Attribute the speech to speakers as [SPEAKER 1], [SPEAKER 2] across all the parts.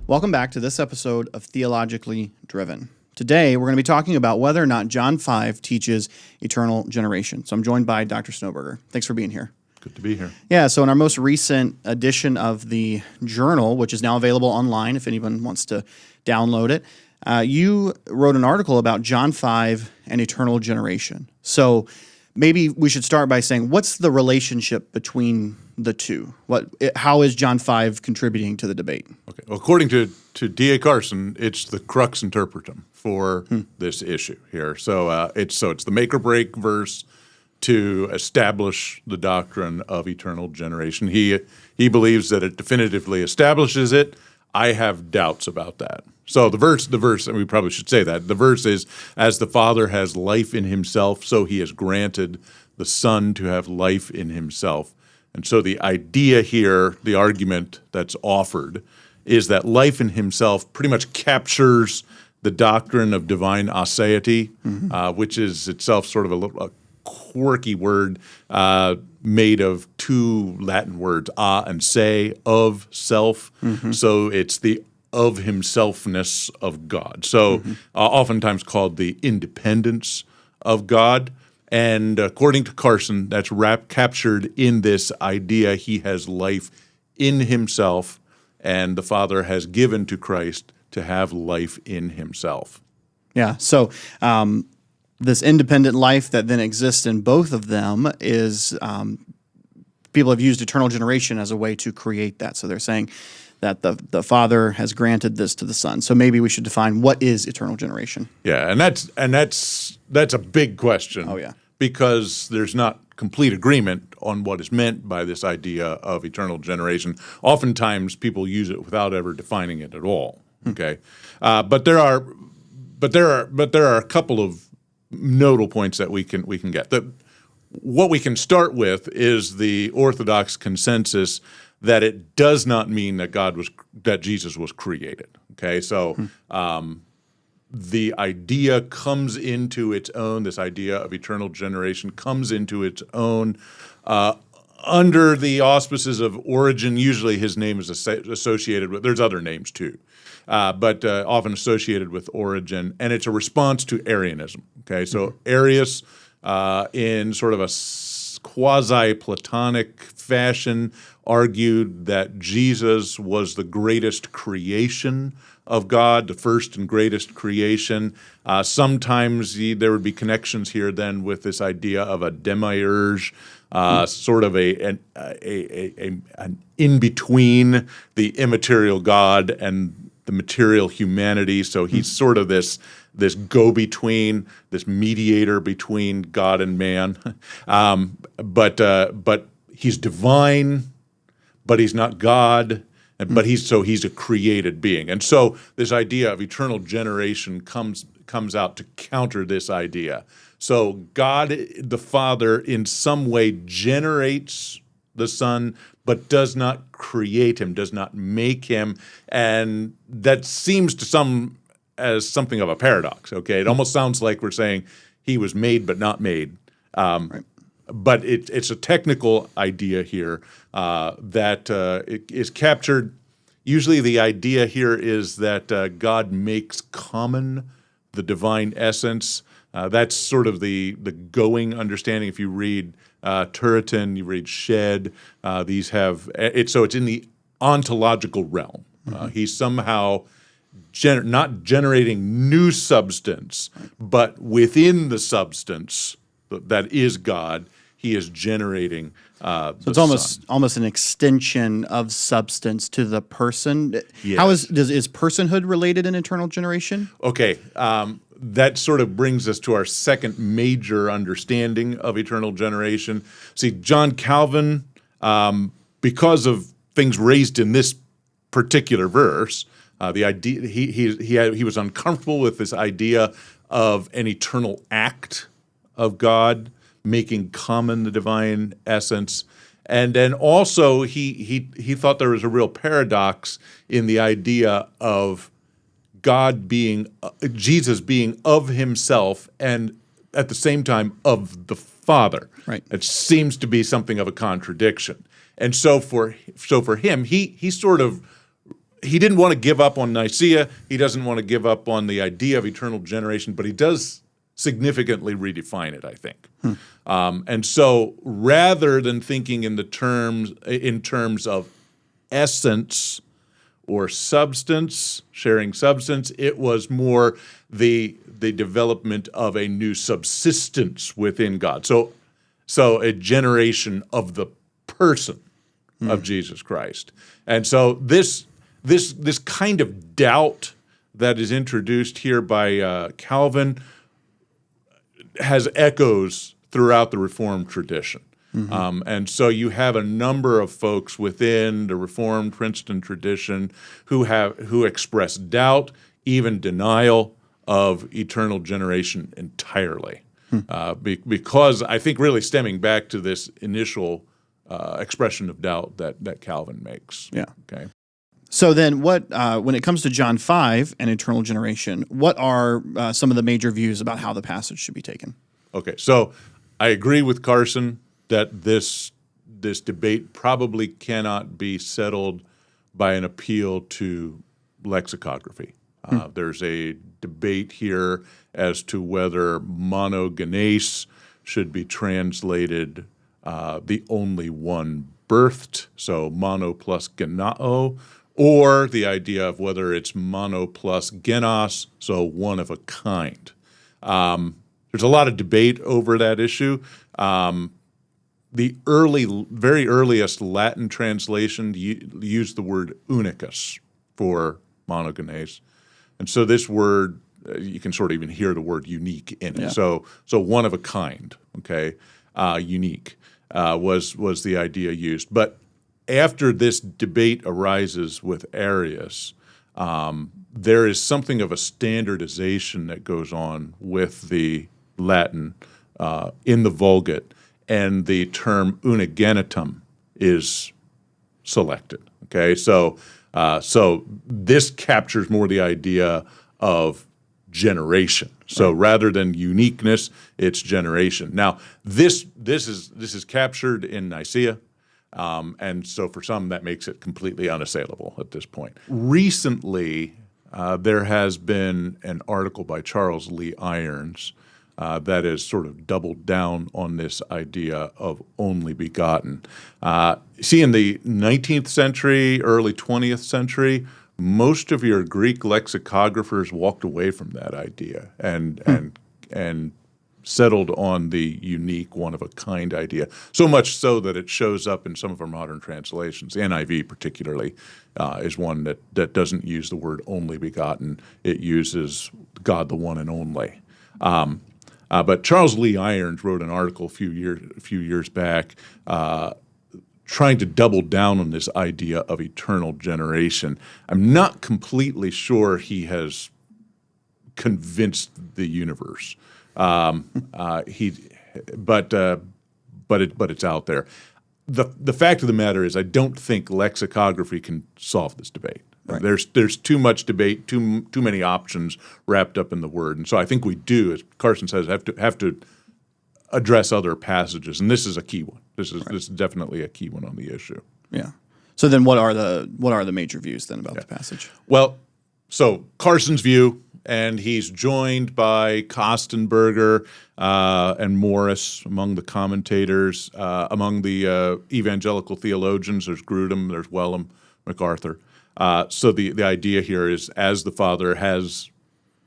[SPEAKER 1] Welcome back to this episode of Theologically Driven. Today, we're going to be talking about whether or not John 5 teaches eternal generation. So I'm joined by Dr. Snoeberger. Thanks for being here.
[SPEAKER 2] Good to be here.
[SPEAKER 1] Yeah, so in our most recent edition of the journal, which is now available online if anyone wants to download it, you wrote an article about John 5 and eternal generation. So maybe we should start by saying, what's the relationship between the two? How is John 5 contributing to the debate?
[SPEAKER 2] Okay. Well, according to D.A. Carson, it's the crux interpretum for this issue here. So it's the make or break verse to establish the doctrine of eternal generation. He believes that it definitively establishes it. I have doubts about that. So the verse, and we probably should say that, the verse is, as the Father has life in himself, so he has granted the Son to have life in himself. And so the idea here, the argument that's offered, is that life in himself pretty much captures the doctrine of divine aseity, which is itself sort of a quirky word made of two Latin words, a and se, of self. So it's the of himselfness of God. So oftentimes called the independence of God. And according to Carson, that's captured in this idea he has life in himself, and the Father has given to Christ to have life in himself.
[SPEAKER 1] Yeah, so this independent life that then exists in both of them is, people have used eternal generation as a way to create that. So they're saying that the Father has granted this to the Son. So maybe we should define what is eternal generation.
[SPEAKER 2] Yeah, and that's a big question.
[SPEAKER 1] Oh, yeah.
[SPEAKER 2] Because there's not complete agreement on what is meant by this idea of eternal generation. Oftentimes people use it without ever defining it at all. Okay, but there are a couple of nodal points that we can get. What we can start with is the Orthodox consensus that it does not mean that Jesus was created. Okay, so the idea comes into its own. This idea of eternal generation comes into its own under the auspices of Origen. Usually, his name is associated with. There's other names too, but often associated with Origen, and it's a response to Arianism. Okay, so Arius, in sort of a quasi-Platonic fashion, argued that Jesus was the greatest creation of God, the first and greatest creation. Sometimes there would be connections here then with this idea of a demiurge, sort of an in-between the immaterial God and the material humanity. So he's sort of this go-between, this mediator between God and man. But he's divine, but he's not God. But he's a created being. And so this idea of eternal generation comes out to counter this idea. So God the Father in some way generates the Son, but does not create him, does not make him. And that seems to some as something of a paradox, okay? It almost sounds like we're saying he was made but not made. Right. But it's a technical idea here that it is captured. Usually the idea here is that God makes common the divine essence. That's sort of the going understanding. If you read Turretin, you read Shedd, these have it. So it's in the ontological realm. He's somehow not generating new substance, but within the substance that is God, he is generating so
[SPEAKER 1] it's almost an extension of substance to the person.
[SPEAKER 2] Yes.
[SPEAKER 1] How is personhood related in eternal generation?
[SPEAKER 2] Okay, that sort of brings us to our second major understanding of eternal generation. See, John Calvin, because of things raised in this particular verse, the idea he was uncomfortable with this idea of an eternal act of God making common the divine essence. And then also he thought there was a real paradox in the idea of Jesus being of himself and at the same time of the Father.
[SPEAKER 1] Right.
[SPEAKER 2] It seems to be something of a contradiction. And so for him, he sort of he didn't want to give up on Nicaea. He doesn't want to give up on the idea of eternal generation, but he does significantly redefine it, I think. And so rather than thinking in terms of essence or substance, sharing substance, it was more the development of a new subsistence within God. So a generation of the person of Jesus Christ. And so this kind of doubt that is introduced here by Calvin has echoes throughout the Reformed tradition. And so you have a number of folks within the Reformed Princeton tradition who express doubt, even denial of eternal generation entirely. Because I think really stemming back to this initial expression of doubt that Calvin makes.
[SPEAKER 1] Yeah.
[SPEAKER 2] Okay.
[SPEAKER 1] So then what, when it comes to John 5 and eternal generation, what are some of the major views about how the passage should be taken?
[SPEAKER 2] Okay, so I agree with Carson that this debate probably cannot be settled by an appeal to lexicography. There's a debate here as to whether monogenes should be translated the only one birthed, so mono plus genao, or the idea of whether it's mono plus genos, so one of a kind. There's a lot of debate over that issue. The very earliest Latin translation used the word unicus for monogenes. And so this word, you can sort of even hear the word unique in it. Yeah. So one of a kind, okay, unique was the idea used. But after this debate arises with Arius, there is something of a standardization that goes on with the Latin in the Vulgate, and the term unigenitum is selected. Okay, so this captures more the idea of generation. So rather than uniqueness, it's generation. Now this is captured in Nicaea. And so for some, that makes it completely unassailable at this point. Recently, there has been an article by Charles Lee Irons that has sort of doubled down on this idea of only begotten. See, in the 19th century, early 20th century, most of your Greek lexicographers walked away from that idea and settled on the unique, one-of-a-kind idea, so much so that it shows up in some of our modern translations. The NIV particularly is one that doesn't use the word only begotten. It uses God the one and only. But Charles Lee Irons wrote an article a few years back trying to double down on this idea of eternal generation. I'm not completely sure he has convinced the universe. But it's out there. The fact of the matter is, I don't think lexicography can solve this debate. Right. There's too much debate, too many options wrapped up in the word, and so I think we do, as Carson says, have to address other passages, and this is a key one. This is definitely a key one on the issue.
[SPEAKER 1] Yeah. So then, what are the major views then about the passage?
[SPEAKER 2] Well, so Carson's view. And he's joined by Kostenberger and Morris among the commentators. Among the evangelical theologians, there's Grudem, there's Wellham, MacArthur. So the idea here is, as the Father has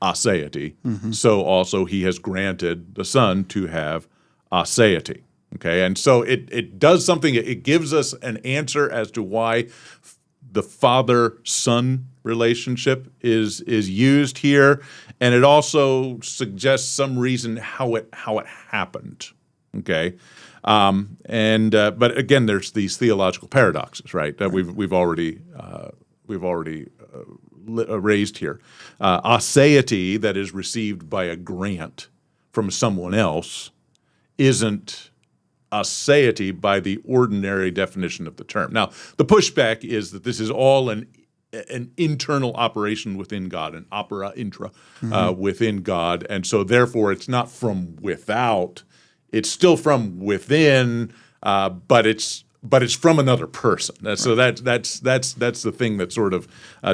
[SPEAKER 2] aseity, so also he has granted the Son to have aseity. Okay, and so it does something. It gives us an answer as to why the Father-Son relationship is used here, and it also suggests some reason how it happened. Okay, but again, there's these theological paradoxes, right? That we've already raised here. Aseity that is received by a grant from someone else isn't aseity by the ordinary definition of the term. Now, the pushback is that this is all an internal operation within God, an opera intra within God, and so therefore it's not from without. It's still from within, but it's but it's from another person. So that's the thing that sort of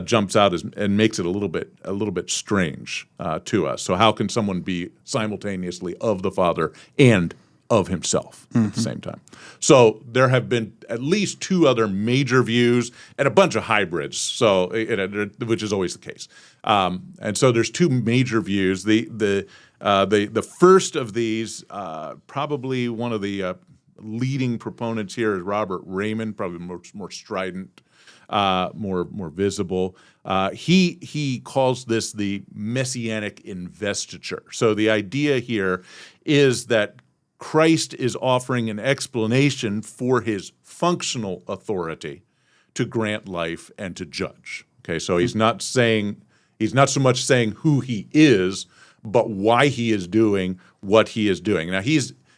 [SPEAKER 2] jumps out and makes it a little bit strange to us. So how can someone be simultaneously of the Father and of himself at the same time? So there have been at least two other major views and a bunch of hybrids. So which is always the case. And so there's two major views. The first of these, probably one of the leading proponents here is Robert Raymond, probably more strident, more visible. He calls this the messianic investiture. So the idea here is that Christ is offering an explanation for his functional authority to grant life and to judge. Okay, so he's not so much saying who he is, but why he is doing what he is doing. Now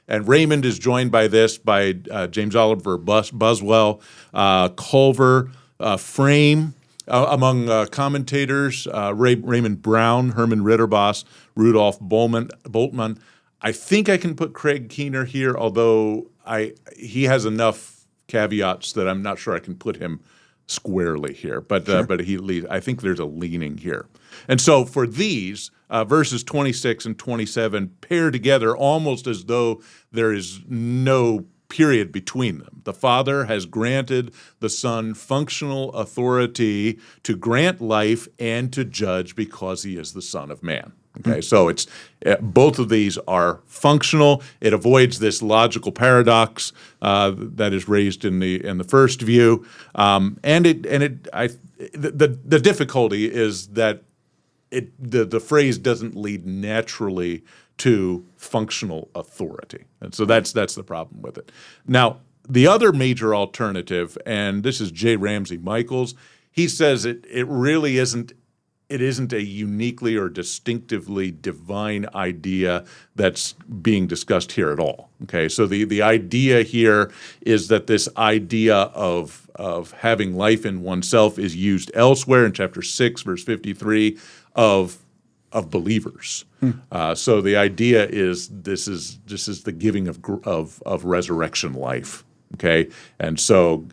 [SPEAKER 2] and Raymond is joined by James Oliver Buswell, Culver, Frame, among commentators, Raymond Brown, Herman Ritterboss, Rudolf Boltmann. I think I can put Craig Keener here, although he has enough caveats that I'm not sure I can put him squarely here. But
[SPEAKER 1] Sure.
[SPEAKER 2] I think there's a leaning here. And so for these, verses 26 and 27 pair together almost as though there is no period between them. The Father has granted the Son functional authority to grant life and to judge because he is the Son of Man. Okay, so it's both of these are functional. It avoids this logical paradox that is raised in the first view, the difficulty is that the phrase doesn't lead naturally to functional authority, and so that's the problem with it. Now, the other major alternative, and this is J. Ramsey Michaels, he says it really isn't. It isn't a uniquely or distinctively divine idea that's being discussed here at all. Okay, so the idea here is that this idea of having life in oneself is used elsewhere in chapter 6, verse 53 of believers. So the idea is this is the giving of resurrection life. Okay, and so.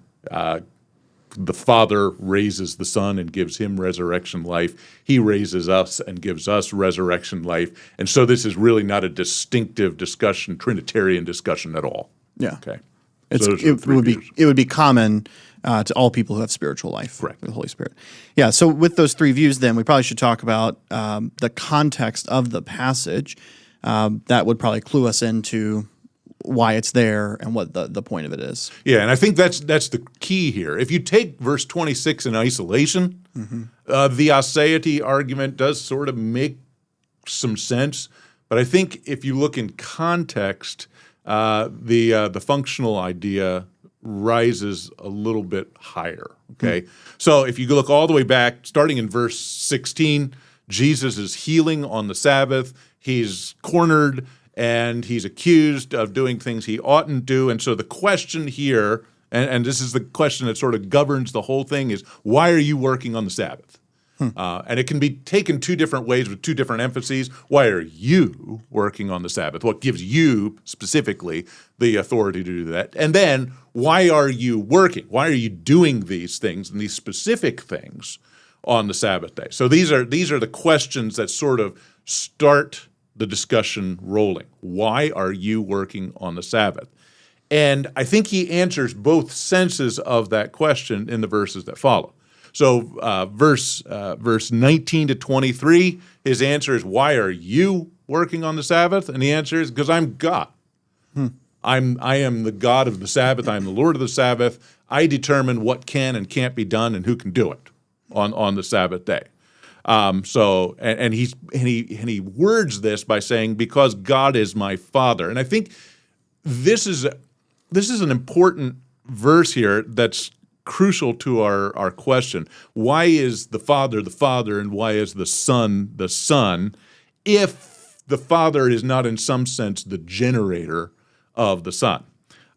[SPEAKER 2] The Father raises the Son and gives him resurrection life. He raises us and gives us resurrection life. And so this is really not a distinctive discussion, Trinitarian discussion at all.
[SPEAKER 1] Yeah.
[SPEAKER 2] Okay.
[SPEAKER 1] It would be common to all people who have spiritual life.
[SPEAKER 2] Correct.
[SPEAKER 1] The Holy Spirit. Yeah. So with those three views, then we probably should talk about the context of the passage. That would probably clue us into why it's there and what the point of it is.
[SPEAKER 2] Yeah, and I think that's the key here. If you take verse 26 in isolation, the aseity argument does sort of make some sense. But I think if you look in context, the functional idea rises a little bit higher. Okay, so if you look all the way back, starting in verse 16, Jesus is healing on the Sabbath. He's cornered. And he's accused of doing things he oughtn't do. And so the question here, and this is the question that sort of governs the whole thing, is why are you working on the Sabbath? And it can be taken two different ways with two different emphases. Why are you working on the Sabbath? What gives you specifically the authority to do that? And then why are you working? Why are you doing these things and these specific things on the Sabbath day? So these are the questions that sort of start the discussion rolling. Why are you working on the Sabbath? And I think he answers both senses of that question in the verses that follow. So verse 19 to 23, his answer is, why are you working on the Sabbath? And the answer is, because I'm God. I am the God of the Sabbath. I am the Lord of the Sabbath. I determine what can and can't be done and who can do it on the Sabbath day. He words this by saying, because God is my Father. And I think this is an important verse here that's crucial to our question. Why is the Father and why is the Son if the Father is not in some sense the generator of the Son?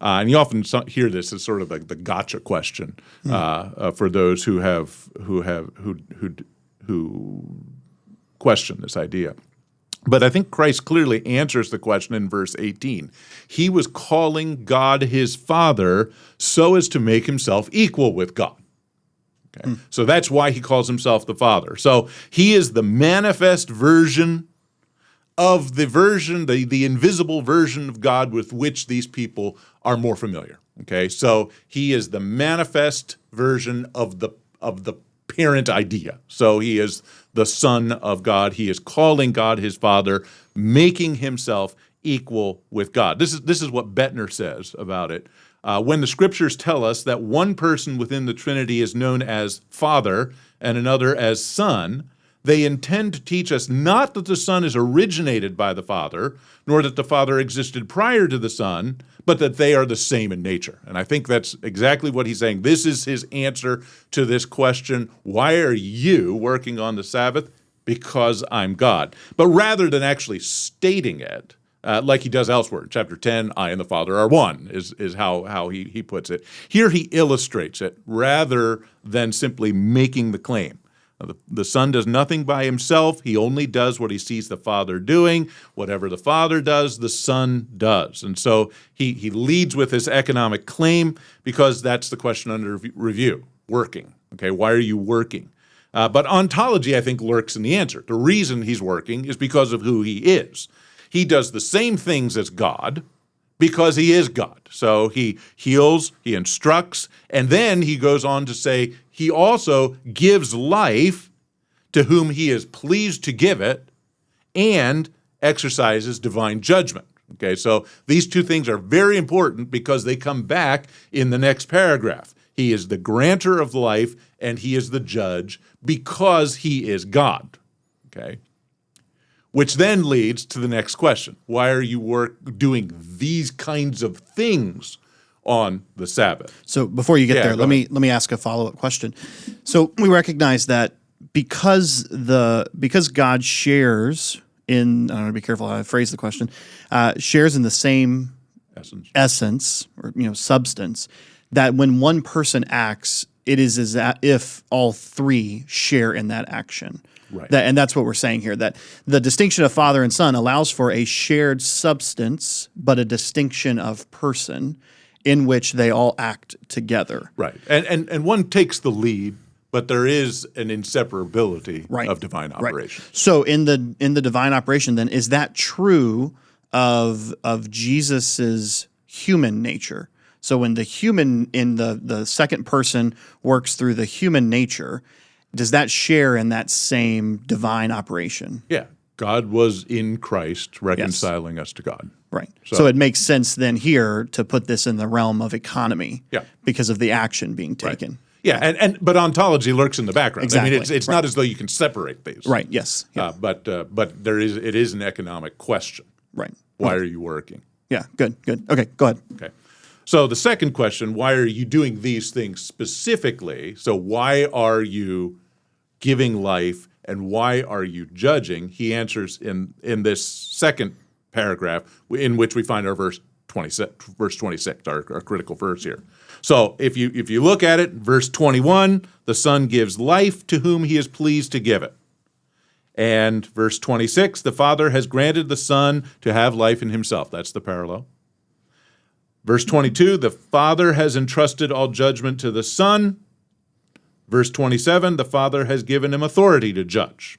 [SPEAKER 2] And you often hear this as sort of like the gotcha question for those who question this idea. But I think Christ clearly answers the question in verse 18. He was calling God his Father so as to make himself equal with God. Okay? So that's why he calls himself the Father. So he is the manifest version of the invisible version of God with which these people are more familiar. Okay, so he is the manifest version of the parent idea. So he is the Son of God. He is calling God his Father, making himself equal with God. This is what Bettner says about it. When the Scriptures tell us that one person within the Trinity is known as Father and another as Son, they intend to teach us not that the Son is originated by the Father, nor that the Father existed prior to the Son, but that they are the same in nature. And I think that's exactly what he's saying. This is his answer to this question, why are you working on the Sabbath? Because I'm God. But rather than actually stating it, like he does elsewhere, in chapter 10, I and the Father are one, is how he puts it. Here he illustrates it rather than simply making the claim. The Son does nothing by himself. He only does what he sees the Father doing. Whatever the Father does, the Son does. And so he leads with this economic claim because that's the question under review, working. Okay, why are you working? But ontology, I think, lurks in the answer. The reason he's working is because of who he is. He does the same things as God because he is God. So he heals, he instructs, and then he goes on to say he also gives life to whom he is pleased to give it and exercises divine judgment. Okay, so these two things are very important because they come back in the next paragraph. He is the grantor of life and he is the judge because he is God. Okay? Which then leads to the next question. Why are you doing these kinds of things on the Sabbath?
[SPEAKER 1] So before you get there, let me ask a follow-up question. So we recognize that because God shares in, I want to be careful how I phrase the question, shares in the same essence or substance, that when one person acts, it is as if all three share in that action.
[SPEAKER 2] Right.
[SPEAKER 1] And that's what we're saying here, that the distinction of Father and Son allows for a shared substance, but a distinction of person in which they all act together.
[SPEAKER 2] Right. And one takes the lead, but there is an inseparability of divine operation.
[SPEAKER 1] Right. So in the divine operation, then, is that true of Jesus's human nature? So when the human in the second person works through the human nature, does that share in that same divine operation?
[SPEAKER 2] Yeah. God was in Christ reconciling us to God.
[SPEAKER 1] Right. So it makes sense then here to put this in the realm of economy because of the action being taken.
[SPEAKER 2] Right. Yeah, but ontology lurks in the background.
[SPEAKER 1] Exactly.
[SPEAKER 2] I mean, it's not as though you can separate these.
[SPEAKER 1] Right, yes. Yeah.
[SPEAKER 2] But it is an economic question.
[SPEAKER 1] Right.
[SPEAKER 2] Why are you working?
[SPEAKER 1] Yeah, good. Okay, go ahead.
[SPEAKER 2] Okay. So the second question, why are you doing these things specifically? So why are you giving life and why are you judging? He answers in this second paragraph in which we find our verse 26, our critical verse here. So if you look at it, verse 21, the Son gives life to whom he is pleased to give it. And verse 26, the Father has granted the Son to have life in himself. That's the parallel. Verse 22, the Father has entrusted all judgment to the Son. Verse 27, the Father has given him authority to judge.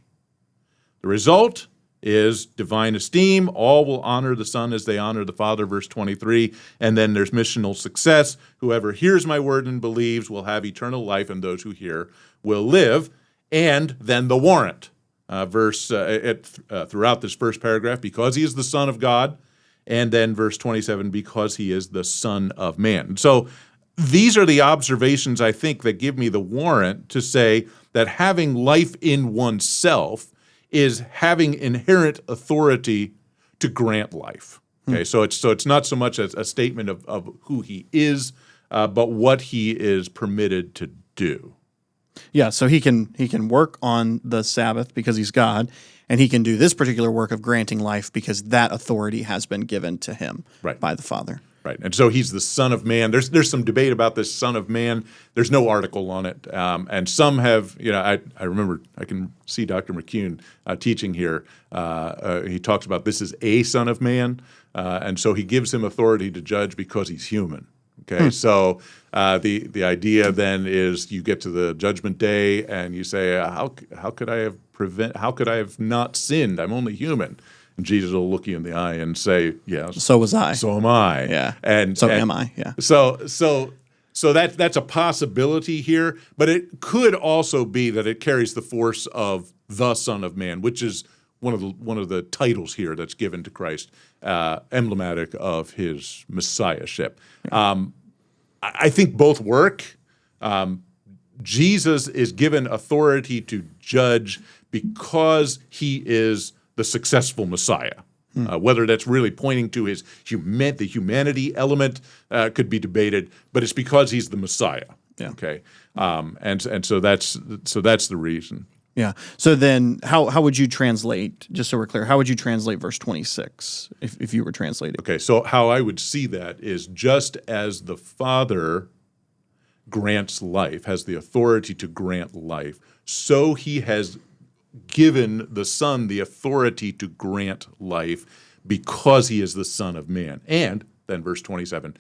[SPEAKER 2] The result is divine esteem. All will honor the Son as they honor the Father, verse 23. And then there's missional success. Whoever hears my word and believes will have eternal life, and those who hear will live. And then the warrant, throughout this first paragraph, because he is the Son of God. And then verse 27, because he is the Son of Man. So these are the observations, I think, that give me the warrant to say that having life in oneself is having inherent authority to grant life. Okay, so it's not so much as a statement of who he is, but what he is permitted to do.
[SPEAKER 1] Yeah, so he can work on the Sabbath because he's God, and he can do this particular work of granting life because that authority has been given to him by the Father.
[SPEAKER 2] Right, and so he's the Son of Man. There's some debate about this Son of Man. There's no article on it, and some have. I remember I can see Dr. McCune teaching here. He talks about this is a Son of Man, and so he gives him authority to judge because he's human. Okay, so the idea then is you get to the judgment day and you say, how could I have not sinned? I'm only human. And Jesus will look you in the eye and say, "Yes,
[SPEAKER 1] So was I.
[SPEAKER 2] so am I."
[SPEAKER 1] Yeah.
[SPEAKER 2] And
[SPEAKER 1] So am I. Yeah.
[SPEAKER 2] So that's a possibility here, but it could also be that it carries the force of the Son of Man, which is one of the titles here that's given to Christ, emblematic of his messiahship. I think both work. Jesus is given authority to judge because he is the successful Messiah. Whether that's really pointing to his the humanity element could be debated, but it's because he's the Messiah.
[SPEAKER 1] Yeah.
[SPEAKER 2] Okay, and so that's the reason.
[SPEAKER 1] Yeah. So then how would you translate, just so we're clear, how would you translate verse 26 if you were translating?
[SPEAKER 2] Okay, so how I would see that is just as the Father grants life, has the authority to grant life, so he has given the Son the authority to grant life because he is the Son of Man. And then verse 27,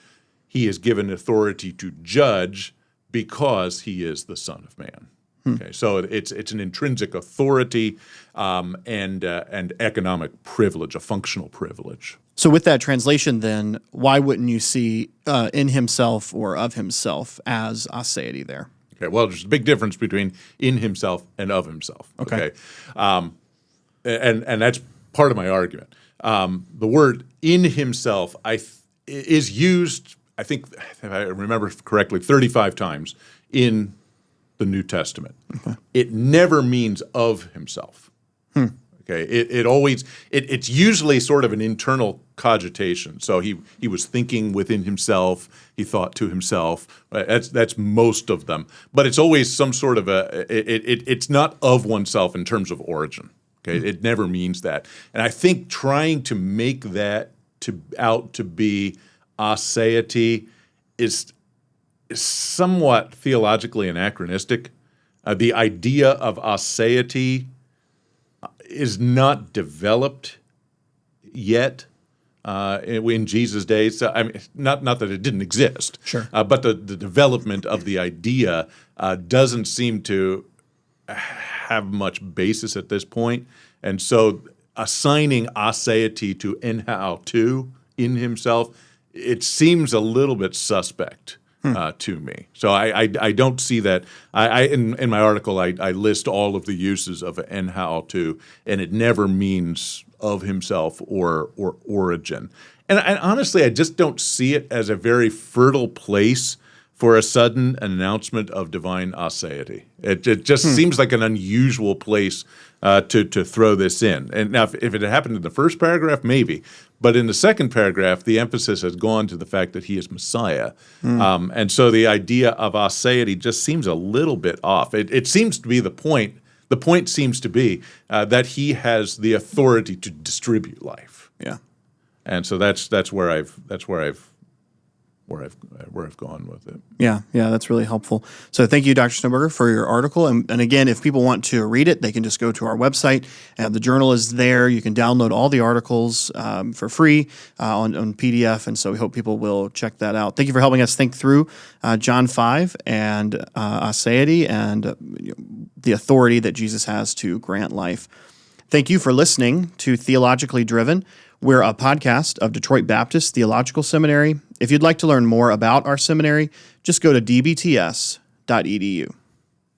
[SPEAKER 2] he is given authority to judge because he is the Son of Man. Okay, so it's an intrinsic authority and economic privilege, a functional privilege.
[SPEAKER 1] So with that translation then, why wouldn't you see in himself or of himself as aseity there?
[SPEAKER 2] Okay, well, there's a big difference between in himself and of himself. Okay, and that's part of my argument. The word in himself is used, I think, if I remember correctly, 35 times in the New Testament. Okay. It never means of himself. Okay, it's usually sort of an internal cogitation. So he was thinking within himself. He thought to himself. That's most of them. But it's always some sort of it's not of oneself in terms of origin. Okay, it never means that. And I think trying to make that out to be aseity is somewhat theologically anachronistic. The idea of aseity is not developed yet in Jesus' days. I mean, not that it didn't exist,
[SPEAKER 1] sure,
[SPEAKER 2] but the development of the idea doesn't seem to have much basis at this point. And so assigning aseity to enhautu, in himself, it seems a little bit suspect to me. So I don't see that. In my article, I list all of the uses of enhautu, and it never means of himself or origin. And honestly, I just don't see it as a very fertile place for a sudden announcement of divine aseity. It just seems like an unusual place to throw this in. And now, if it had happened in the first paragraph, maybe. But in the second paragraph, the emphasis has gone to the fact that he is Messiah. And so the idea of aseity just seems a little bit off. It seems to be the point. The point seems to be that he has the authority to distribute life.
[SPEAKER 1] Yeah.
[SPEAKER 2] And so that's where I've gone with it.
[SPEAKER 1] Yeah, that's really helpful. So thank you, Dr. Snoeberger, for your article. And again, if people want to read it, they can just go to our website. The journal is there. You can download all the articles for free on PDF. And so we hope people will check that out. Thank you for helping us think through John 5 and aseity and the authority that Jesus has to grant life. Thank you for listening to Theologically Driven. We're a podcast of Detroit Baptist Theological Seminary. If you'd like to learn more about our seminary, just go to dbts.edu.